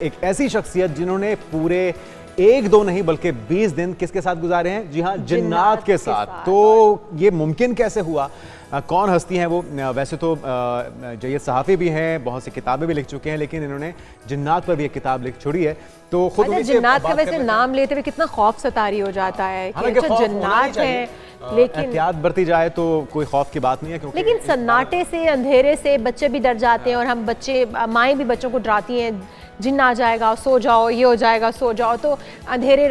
एक ऐसी शख्सियत जिन्होंने पूरे एक दो नहीं बल्कि 20 दिन किसके साथ गुजारे हैं? जी हाँ, जिन्नात के साथ। तो ये मुमकिन कैसे हुआ? कौन हस्ती हैं वो? वैसे तो जय्यद सहाफ़ी भी हैं, बहुत सी किताबें भी लिख चुके हैं, लेकिन इन्होंने जिन्नात पर भी एक किताब लिख छोड़ी है। तो खुद जिन्नात का वैसे नाम लेते हुए कितना खौफ सतारी हो जाता है कि अच्छा जिन्नात है, लेकिन एहतियात बरती जाए तो कोई खौफ की बात नहीं है, क्योंकि लेकिन सन्नाटे से, अंधेरे से बच्चे भी डर जाते हैं और हम बच्चे, माएँ भी बच्चों को डराती हैं, जिन्न आ जाएगा, सो जाओ, ये हो जाएगा, सो जाओ। तो अंधेरे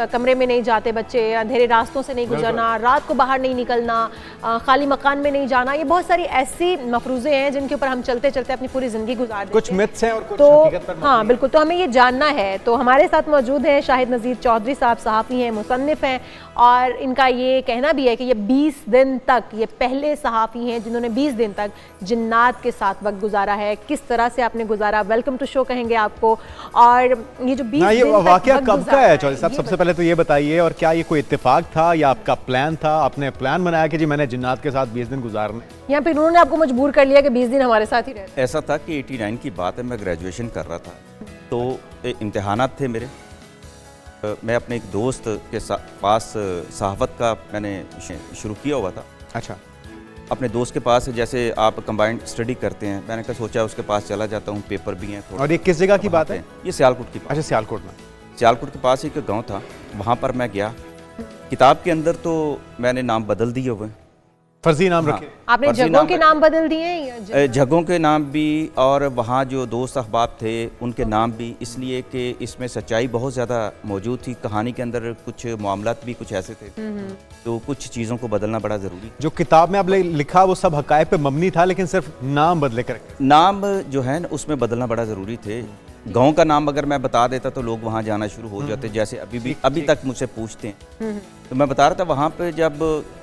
कमरे में नहीं जाते बच्चे, अंधेरे रास्तों से नहीं गुजरना, रात को बाहर नहीं निकलना, खाली मकान में नहीं जाना। ये बहुत सारी ऐसी मफरूज़े हैं जिनके ऊपर हम चलते चलते अपनी पूरी ज़िंदगी गुजार देते हैं। कुछ मिथ्स हैं और कुछ तो हकीकत पर हाँ बिल्कुल, तो हमें ये जानना है। तो हमारे साथ मौजूद हैं शाहिद नज़ीर चौधरी साहब, सहाफ़ी हैं, मुसन्निफ़ हैं, और इनका ये कहना भी है कि ये 20 दिन तक, ये पहले सहाफ़ी हैं जिन्होंने 20 दिन तक जिन्नात के साथ वक्त गुजारा है। किस तरह से आपने गुजारा, वेलकम टू शो कहेंगे आपको। और ये जो 20 दिन तक वाकया कब का है चौधरी साहब? सबसे पहले तो ये बताइए, और क्या ये कोई इत्तेफाक था या आपका प्लान था? आपने प्लान बनाया कि जी मैंने जिन्नात के साथ 20 दिन गुजारने, या फिर उन्होंने आपको मजबूर कर लिया कि 20 दिन हमारे साथ ही रहे? ऐसा था कि 89 की बात है, मैं ग्रेजुएशन कर रहा था, तो इम्तिहानात थे मेरे। मैं अपने एक दोस्त के पास सहाफ़त का मैंने शुरू किया हुआ था। अच्छा, अपने दोस्त के पास, जैसे आप कंबाइंड स्टडी करते हैं, मैंने कहा सोचा उसके पास चला जाता हूँ, पेपर भी हैं थोड़ा। और ये किस जगह की बात है? ये सियालकोट की। अच्छा, सियालकोट में। सियालकोट के पास एक गांव था, वहाँ पर मैं गया। किताब के अंदर तो मैंने नाम बदल दिए हुए, फर्जी नाम रखे। आपने जगहों के नाम बदल दिए? जगहों के नाम भी, और वहाँ जो दोस्त अहबाब थे उनके नाम भी, इसलिए कि इसमें सच्चाई बहुत ज़्यादा मौजूद थी। कहानी के अंदर कुछ मामलात भी कुछ ऐसे थे, तो कुछ चीज़ों को बदलना बड़ा ज़रूरी। जो किताब में आपने लिखा वो सब हकायक पे मबनी था, लेकिन सिर्फ नाम बदले कर, नाम जो है ना उसमें बदलना बड़ा ज़रूरी थे। गांव का नाम अगर मैं बता देता तो लोग वहाँ जाना शुरू हो जाते, जैसे अभी तक मुझसे पूछते हैं। तो मैं बता रहा था, वहाँ पे जब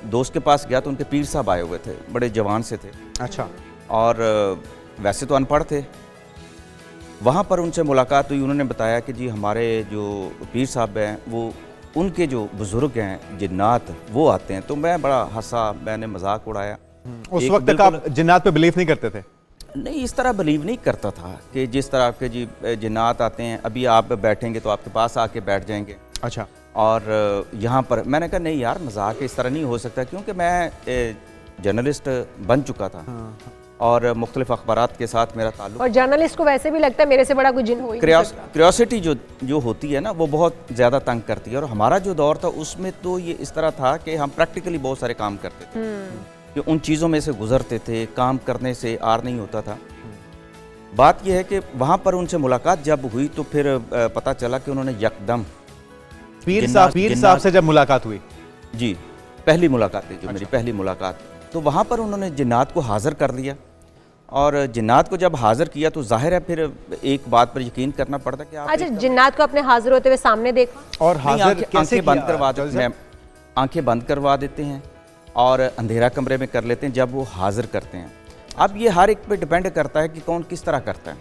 दोस्त के पास गया तो उनके पीर साहब आए हुए थे, बड़े जवान से थे। अच्छा, और वैसे तो अनपढ़ थे। वहाँ पर उनसे मुलाकात हुई, उन्होंने बताया कि जी हमारे जो पीर साहब हैं, वो उनके जो बुज़ुर्ग हैं जिन्नात, वो आते हैं। तो मैं बड़ा हंसा, मैंने मजाक उड़ाया। उस वक्त तक आप जिन्नात पे बिलीव नहीं करते थे? नहीं, इस तरह बिलीव नहीं करता था कि जिस तरह आपके जी जिन्नात आते हैं, अभी आप बैठेंगे तो आपके पास आके बैठ जाएंगे। अच्छा, और यहाँ पर मैंने कहा नहीं यार, मजाक इस तरह नहीं हो सकता, क्योंकि मैं जर्नलिस्ट बन चुका था। और मुख्तलिफ अखबारात के साथ मेरा ताल्लुक, और जर्नलिस्ट को वैसे भी लगता है मेरे से बड़ा कोई जिन हो ही नहीं सकता। क्यूरियोसिटी जो होती है ना, वो बहुत ज़्यादा तंग करती है। और हमारा जो दौर था उसमें तो ये इस तरह था कि हम प्रैक्टिकली बहुत सारे काम करते थे, कि उन चीज़ों में से गुजरते थे, काम करने से आर नहीं होता था। बात यह है कि वहाँ पर उनसे मुलाकात जब हुई तो फिर पता चला कि उन्होंने यकदम पीर साहब से जब मुलाकात हुई, जी पहली मुलाकात थी जो मेरी पहली मुलाकात, तो वहाँ पर उन्होंने जिन्नात को हाज़िर कर लिया। और जिन्नात को जब हाज़िर किया तो जाहिर है फिर एक बात पर यकीन करना पड़ता कि आप, अच्छा, जिन्नात को अपने हाजिर होते हुए सामने देखा और हाजिर कैसे बंद करवा देते हैं, आंखें बंद करवा देते हैं और अंधेरा कमरे में कर लेते हैं जब वो हाजिर करते हैं। अब ये हर एक पे डिपेंड करता है कि कौन किस तरह करता है।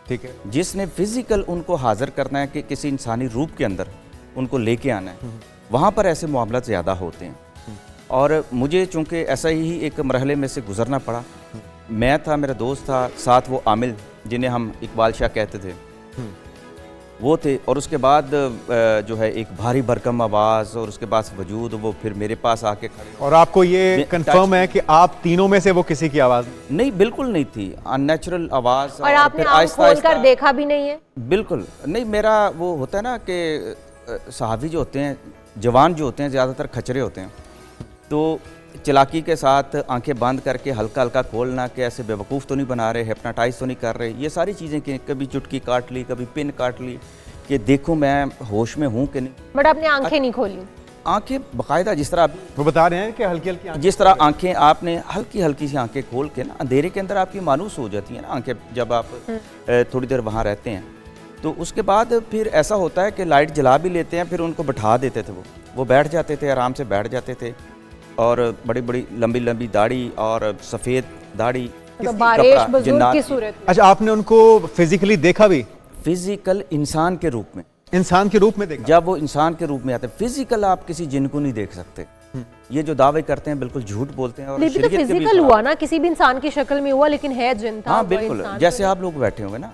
ठीक है, जिसने फिजिकल उनको हाजिर करना है कि किसी इंसानी रूप के अंदर उनको लेके आना है, वहाँ पर ऐसे मामला ज़्यादा होते हैं। और मुझे चूँकि ऐसा ही एक मरहले में से गुजरना पड़ा। मैं था, मेरा दोस्त था, साथ वो आमिल जिन्हें हम इकबाल शाह कहते थे, वो थे। और उसके बाद जो है एक भारी भरकम आवाज़, और उसके बाद वजूद, वो फिर मेरे पास आके खड़े। और आपको ये कंफर्म है कि आप तीनों में से वो किसी की आवाज़ नहीं, बिल्कुल नहीं थी, अननेचुरल आवाज़। और आपने आँख खोलकर देखा भी नहीं है? बिल्कुल नहीं। मेरा वो होता है ना कि सहाफ़ी जो होते हैं, जवान जो होते हैं, ज़्यादातर खचरे होते हैं, तो चालाकी के साथ आंखें बंद करके हल्का हल्का खोलना कि ऐसे बेवकूफ़ तो नहीं बना रहे, हिप्नोटाइज तो नहीं कर रहे, ये सारी चीज़ें कि कभी चुटकी काट ली, कभी पिन काट ली, कि देखो मैं होश में हूँ कि नहीं। बट आपने आंखें नहीं खोली? आंखें बाकायदा, जिस तरह आप वो बता रहे हैं कि हल्की हल्की, जिस तरह आंखें आपने हल्की हल्की सी आंखें खोल के ना, अंधेरे के अंदर आपकी मानूस हो जाती है ना आंखें, जब आप थोड़ी देर वहाँ रहते हैं। तो उसके बाद फिर ऐसा होता है कि लाइट जला भी लेते हैं, फिर उनको बैठा देते थे, वो बैठ जाते थे, आराम से बैठ जाते थे। और बड़ी बड़ी लंबी लंबी दाढ़ी और सफ़ेद दाढ़ी, तो बारिश बुजुर्ग की सूरत। अच्छा, आपने उनको फिजिकली देखा भी? फिजिकल इंसान के रूप में, इंसान के रूप में देखा? जब वो इंसान के रूप में आते हैं। फिजिकल आप किसी जिन को नहीं देख सकते, ये जो दावे करते हैं बिल्कुल झूठ बोलते हैं। और लेकिन तो फिजिकल हुआ ना, किसी भी इंसान की शक्ल में हुआ, लेकिन है जिन था। हाँ बिल्कुल, जैसे आप लोग बैठे होंगे ना,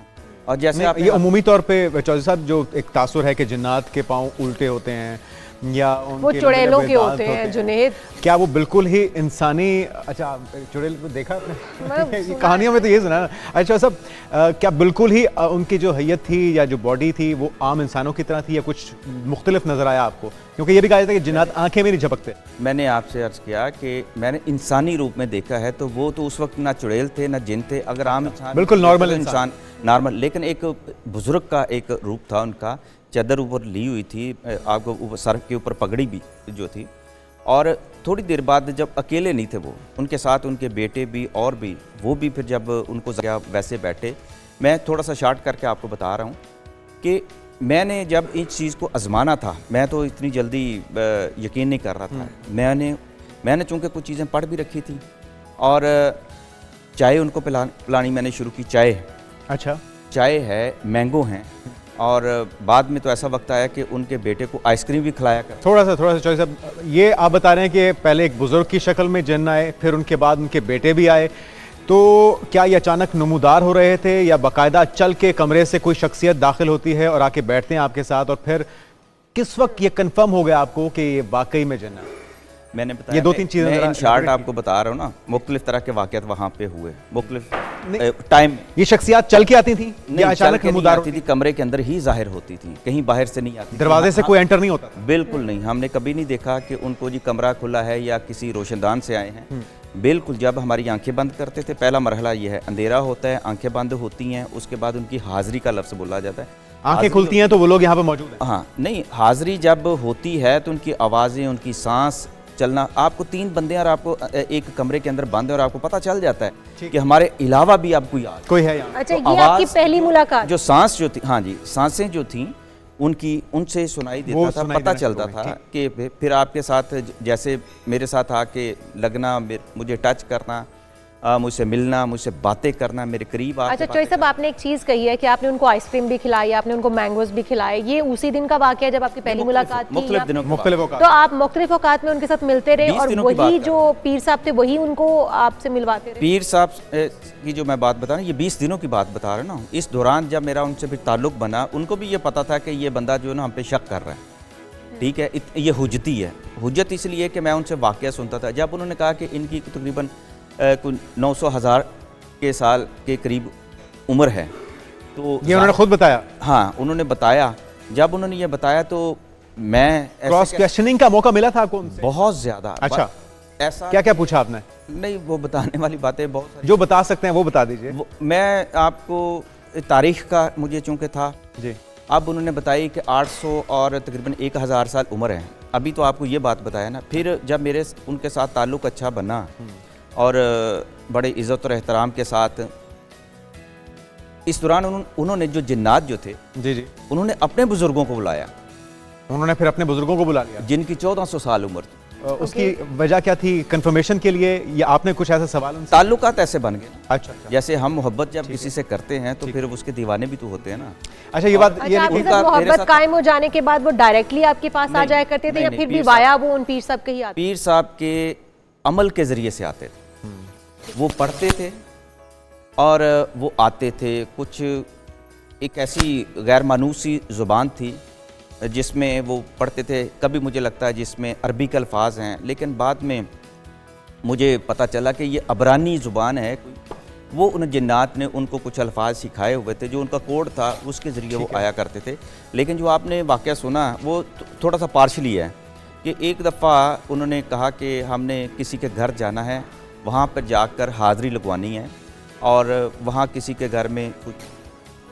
और जैसे नहीं, आपने ये उमूमी तौर पे चौधरी साहब जो एक तासुर है कि जिन्नात के पाँव उल्टे होते हैं या वो उनके चुड़ैलों लंबे के दांत होते हैं जुनेद। क्या वो बिल्कुल ही इंसानी, अच्छा चुड़ैल को देखा आपने? ये कहानियों में तो ये सुना ना। अच्छा सब क्या बिल्कुल ही उनकी जो हैयत थी या जो बॉडी थी वो आम इंसानों की तरह थी या कुछ मुख्तलिफ नजर आया आपको? क्योंकि ये भी कहा जाता है कि जिन्नात आंखें भी नहीं झपकते। मैंने आपसे अर्ज किया कि मैंने इंसानी रूप में देखा है, तो वो तो उस वक्त ना चुड़ैल थे ना जिन थे। अगर आम इंसान बिल्कुल नॉर्मल इंसान नॉर्मल, लेकिन एक बुजुर्ग का एक रूप था उनका, चादर ऊपर ली हुई थी, आपको ऊपर सर के ऊपर पगड़ी भी जो थी। और थोड़ी देर बाद जब अकेले नहीं थे वो, उनके साथ उनके बेटे भी और भी, वो भी फिर जब उनको वैसे बैठे। मैं थोड़ा सा शार्ट करके आपको बता रहा हूँ कि मैंने जब इस चीज़ को आजमाना था, मैं तो इतनी जल्दी यकीन नहीं कर रहा था। मैंने चूँकि कुछ चीज़ें पढ़ भी रखी थी और चाय उनको पिलानी मैंने शुरू की। चाय, अच्छा चाय है, मैंगो हैं, और बाद में तो ऐसा वक्त आया कि उनके बेटे को आइसक्रीम भी खिलाया कर। थोड़ा सा चौधरी साहब, ये आप बता रहे हैं कि पहले एक बुजुर्ग की शक्ल में जिन्न आए, फिर उनके बाद उनके बेटे भी आए, तो क्या ये अचानक नमूदार हो रहे थे या बाकायदा चल के कमरे से कोई शख्सियत दाखिल होती है और आके बैठते हैं आपके साथ, और फिर किस वक्त ये कंफर्म हो गया आपको कि ये वाकई में जिन्न है? मैंने बताया ये दो तीन चीजें इन शार्ट आपको बता रहा हूँ ना, मुख्तलिफ तरह के वाक़यात वहाँ पे हुए, मुख्तलिफ टाइम। ये शख्सियत चल के आती थी या अचानक नमूदार आती थी? कमरे के अंदर ही जाहिर होती थी, कहीं बाहर से नहीं आती। दरवाजे से कोई एंटर नहीं होता? बिल्कुल नहीं, हमने कभी नहीं देखा कि उनको जी कमरा खुला है या किसी रोशनदान से आए हैं। बिल्कुल, जब हमारी आंखें बंद करते थे, पहला मरहला ये है, अंधेरा होता है, आंखें बंद होती हैं, उसके बाद उनकी हाजिरी का लफ्ज़ बोला जाता है। आंखें खुलती हैं तो वो लोग यहाँ पे मौजूद हैं? हाँ, नहीं, हाजिरी जब होती है तो उनकी आवाज़ें, उनकी सांस चलना, आपको 3 बंदे और आपको एक कमरे के अंदर बंद है और आपको पता चल जाता है कि हमारे अलावा भी अब कोई है यहाँ। अच्छा, ये आपकी पहली मुलाकात? जो सांस जो थी, हाँ जी, सांसें जो थी उनकी, उनसे सुनाई देता था, पता चलता था कि फिर आपके साथ जैसे मेरे साथ आके लगना, मुझे टच करना, मुझसे मिलना, मुझसे बातें करना, मेरे करीब आके। अच्छा चौधरी साहब, आपने एक चीज़ कही है कि आपने उनको आइसक्रीम भी खिलाई, आपने उनको मैंगोज भी खिलाए, ये उसी दिन का वाकया जब आपकी पहली मुलाकात थी? तो आप मुख्तलिफ औकात में उनके साथ मिलते रहे और वही जो पीर साहब थे वही उनको आपसे मिलवाते रहे? पीर साहब की जो मैं बात बता रहा हूँ, ये 20 दिनों की बात बता रहा हूँ ना। इस दौरान जब मेरा उनसे फिर ताल्लुक़ बना, उनको भी ये पता था कि ये बंदा जो है ना हम पे शक कर रहा है, ठीक है, ये हुज्जती है। हुज्जत इसलिए कि मैं उनसे वाक़या सुनता था। जब उन्होंने कहा कि इनकी तकरीबन 900,000 के साल के करीब उम्र है, तो ये उन्होंने खुद बताया? हाँ, उन्होंने बताया। जब उन्होंने ये बताया तो मैं क्रॉस क्वेश्चनिंग का मौका मिला था आपको उनसे? बहुत ज़्यादा। अच्छा, ऐसा क्या क्या पूछा आपने? नहीं, वो बताने वाली बातें बहुत सारी, जो बता सकते हैं वो बता दीजिए। मैं आपको तारीख का मुझे चूँकि था जी, अब उन्होंने बताई कि 800 और तकरीबन 1000 साल उम्र है। अभी तो आपको ये बात बताया ना। फिर जब मेरे उनके साथ ताल्लुक़ अच्छा बना और बड़े इज़्ज़त और एहतराम के साथ, इस दौरान उन्होंने जो जिन्नात जो थे, जी, उन्होंने अपने बुज़ुर्गों को बुलाया। उन्होंने फिर अपने बुज़ुर्गों को बुला लिया जिनकी 1400 साल उम्र थी। उसकी वजह क्या थी? कंफर्मेशन के लिए या आपने कुछ ऐसा सवाल? ताल्लुकात ऐसे बन गए। अच्छा, जैसे हम मोहब्बत जब किसी से करते हैं तो फिर उसके दीवाने भी तो होते हैं ना। अच्छा, ये बात, ये मोहब्बत कायम हो जाने के बाद वो डायरेक्टली आपके पास आ जाया करते थे या फिर भी वाया वो उन पीर साहब के ही आते? पीर साहब के अमल के ज़रिए से आते थे। वो पढ़ते थे और वो आते थे। कुछ एक ऐसी गैर मानूसी ज़ुबान थी जिसमें वो पढ़ते थे, कभी मुझे लगता है जिसमें अरबी के अल्फाज हैं, लेकिन बाद में मुझे पता चला कि ये अबरानी ज़ुबान है। वो उन जिन्नात ने उनको कुछ अल्फाज सिखाए हुए थे, जो उनका कोड था उसके ज़रिए वो आया करते थे। लेकिन जो आपने वाक़या सुना वो थोड़ा सा पार्शली है कि एक दफ़ा उन्होंने कहा कि हमने किसी के घर जाना है, वहाँ पर जाकर हाज़िरी लगवानी है, और वहाँ किसी के घर में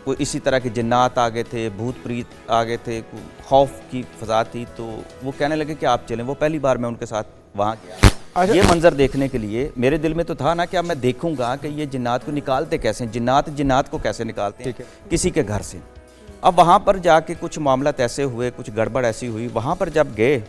कोई इसी तरह के जिन्नात आ गए थे, भूत प्रीत आ गए थे, खौफ की फ़ज़ा थी। तो वो कहने लगे कि आप चलें। वो पहली बार मैं उनके साथ वहाँ गया। अच्छा। ये मंज़र देखने के लिए मेरे दिल में तो था ना कि अब मैं देखूंगा कि ये जिन्नात को निकालते कैसे हैं, जिन्नात को कैसे निकालते हैं किसी के घर से। अब वहाँ पर जाके कुछ मामलात ऐसे हुए, कुछ गड़बड़ ऐसी हुई। वहाँ पर जब गए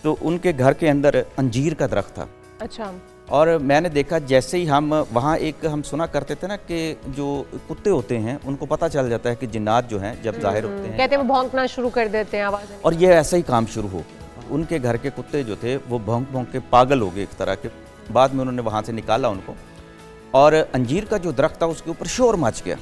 तो उनके घर के अंदर अंजीर का दरख्त था। अच्छा। और मैंने देखा, जैसे ही हम वहाँ एक हम सुना करते थे ना कि जो कुत्ते होते हैं उनको पता चल जाता है कि जिन्नात जो हैं जब ज़ाहिर होते हैं, कहते हैं वो भौंकना शुरू कर देते हैं, आवाज़। और ये ऐसा ही काम शुरू हो गया। उनके घर के कुत्ते जो थे वो भौंक भौंक के पागल हो गए एक तरह के। बाद में उन्होंने वहाँ से निकाला उनको, और अंजीर का जो दरख्त था उसके ऊपर शोर मच गया।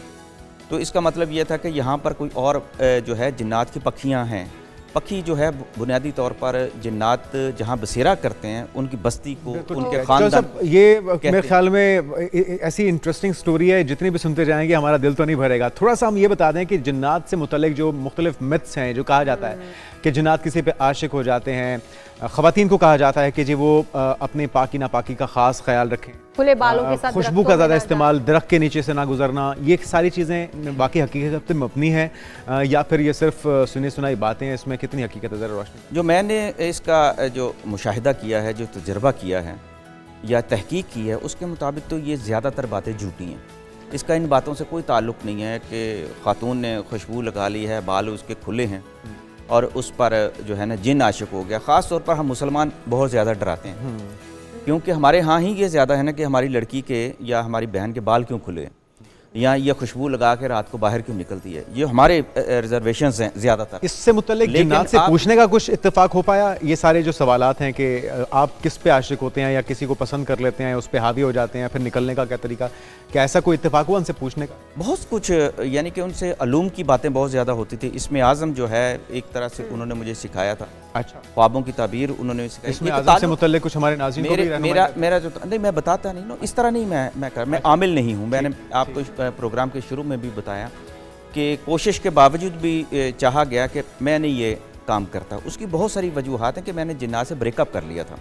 तो इसका मतलब ये था कि यहाँ पर कोई और जो है जिन्नात की पखियाँ हैं। पक्षी जो है बुनियादी तौर पर जिन्नात जहाँ बसेरा करते हैं उनकी बस्ती को, उनके खानदान। ये मेरे ख्याल में ऐसी इंटरेस्टिंग स्टोरी है, जितनी भी सुनते जाएंगे हमारा दिल तो नहीं भरेगा। थोड़ा सा हम ये बता दें कि जिन्नात से मुतल्लिक जो मुख्तलिफ मिथ्स हैं, जो कहा जाता है कि जिन्नात किसी पे आशिक हो जाते हैं, ख़वातीन को कहा जाता है कि जी वो अपने पाकी नापाकी का ख़ास ख्याल रखें, खुले बालों के साथ खुशबू का ज़्यादा इस्तेमाल, दरख्त के नीचे से ना गुजरना, ये सारी चीज़ें बाकी हकीकत पे मबनी है या फिर ये सिर्फ सुनी सुनाई बातें हैं? इसमें कितनी हकीकत है, ज़रा रोशनी। जो मैंने इसका जो मुशाहिदा किया है, जो तजर्बा किया है या तहकीक की है, उसके मुताबिक तो ये ज़्यादातर बातें झूठी हैं। इसका इन बातों से कोई ताल्लुक़ नहीं है कि ख़ातून ने खुशबू लगा ली है, बाल उसके खुले हैं और उस पर जो है ना जिन आशिक हो गया। ख़ास तौर पर हम मुसलमान बहुत ज़्यादा डराते हैं, क्योंकि हमारे यहाँ ही ये ज़्यादा है ना कि हमारी लड़की के या हमारी बहन के बाल क्यों खुले, या ये खुशबू लगा के रात को बाहर क्यों निकलती है। ये हमारे रिजर्वेशंस हैं ज़्यादातर। इससे मुतल्लिक जिन्नात से पूछने का कुछ इत्तेफाक हो पाया? ये सारे जो सवालात हैं कि आप किस पे आशिक होते हैं या किसी को पसंद कर लेते हैं, उस पे हावी हो जाते हैं, फिर निकलने का क्या तरीका, क्या ऐसा कोई इत्तेफाक हुआ उनसे पूछने का? बहुत कुछ, यानी कि उनसे अलूम की बातें बहुत ज़्यादा होती थी। इसमें आज़म जो है एक तरह से उन्होंने मुझे सिखाया था। अच्छा, ख्वाबों की ताबीर उन्होंने सिखाई। इसमें आज़म से मुतल्लिक कुछ हमारे नाज़रीन को भी मेरा जो नहीं, मैं बताता नहीं, इस तरह नहीं, मैं आमिल नहीं हूँ। मैंने आपको प्रोग्राम के शुरू में भी बताया कि कोशिश के बावजूद भी चाहा गया कि मैं नहीं ये काम करता। उसकी बहुत सारी वजूहात हैं कि मैंने जिन्नात से ब्रेकअप कर लिया था।